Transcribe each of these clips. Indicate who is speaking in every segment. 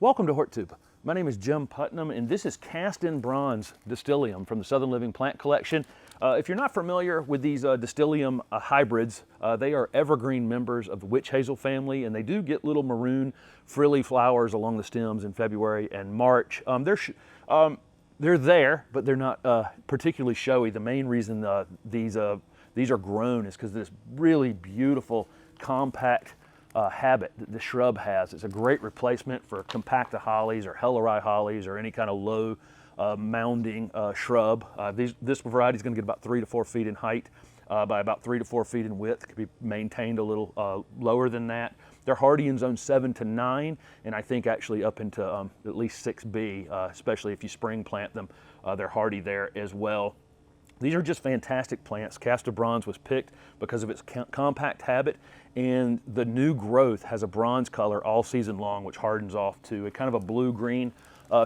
Speaker 1: Welcome to HortTube. My name is Jim Putnam, and this is cast-in bronze Distylium from the Southern Living Plant Collection. If you're not familiar with these Distylium hybrids, they are evergreen members of the witch hazel family, and they do get little maroon frilly flowers along the stems in February and March. They're there, but they're not particularly showy. The main reason these are grown is because of this really beautiful, compact habit that the shrub has. It's a great replacement for compacta hollies or helleri hollies or any kind of low mounding shrub. This variety is going to get about 3 to 4 feet in height by about 3 to 4 feet in width. It can be maintained a little lower than that. They're hardy in zone 7 to 9, and I think actually up into at least 6B, especially if you spring plant them. They're hardy there as well. These are just fantastic plants. Cast of Bronze was picked because of its compact habit, and the new growth has a bronze color all season long, which hardens off to a kind of a blue-green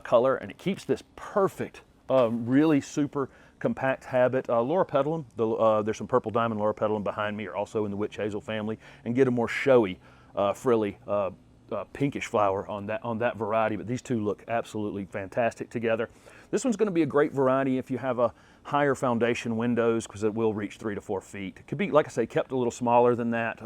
Speaker 1: color, and it keeps this perfect, really super compact habit. Loropetalum, there's some purple diamond loropetalum behind me, are also in the witch hazel family, and get a more showy, frilly, pinkish flower on that variety, but these two look absolutely fantastic together. This one's going to be a great variety if you have a higher foundation windows, because it will reach 3 to 4 feet. It could be, like I say, kept a little smaller than that,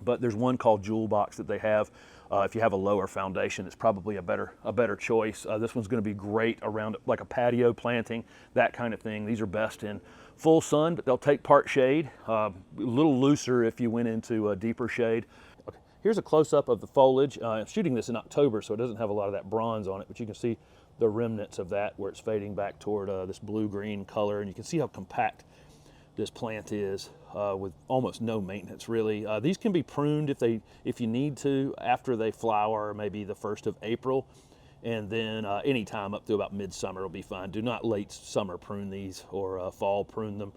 Speaker 1: but there's one called Jewel Box that they have. If you have a lower foundation, it's probably a better choice. This one's going to be great around like a patio planting, that kind of thing. These are best in full sun, but they'll take part shade. A little looser if you went into a deeper shade. Okay. Here's a close-up of the foliage. I'm shooting this in October, so it doesn't have a lot of that bronze on it, but you can see the remnants of that where it's fading back toward this blue-green color, and you can see how compact this plant is with almost no maintenance, really. These can be pruned if you need to after they flower, maybe the 1st of April, and then anytime up to about midsummer will be fine. Do not late summer prune these or fall prune them,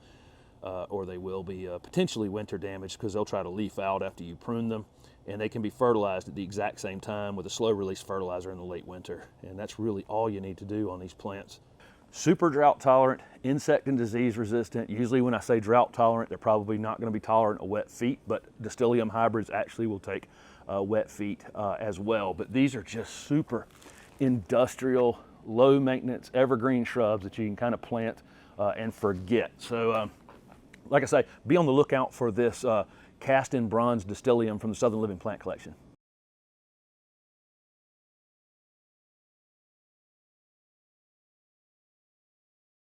Speaker 1: or they will be potentially winter damaged, because they'll try to leaf out after you prune them, and they can be fertilized at the exact same time with a slow release fertilizer in the late winter, and that's really all you need to do on these plants. Super drought tolerant, insect and disease resistant. Usually when I say drought tolerant, they're probably not going to be tolerant of wet feet, but Distylium hybrids actually will take wet feet as well. But these are just super industrial, low maintenance, evergreen shrubs that you can kind of plant and forget. So like I say, be on the lookout for this cast in bronze Distylium from the Southern Living Plant Collection.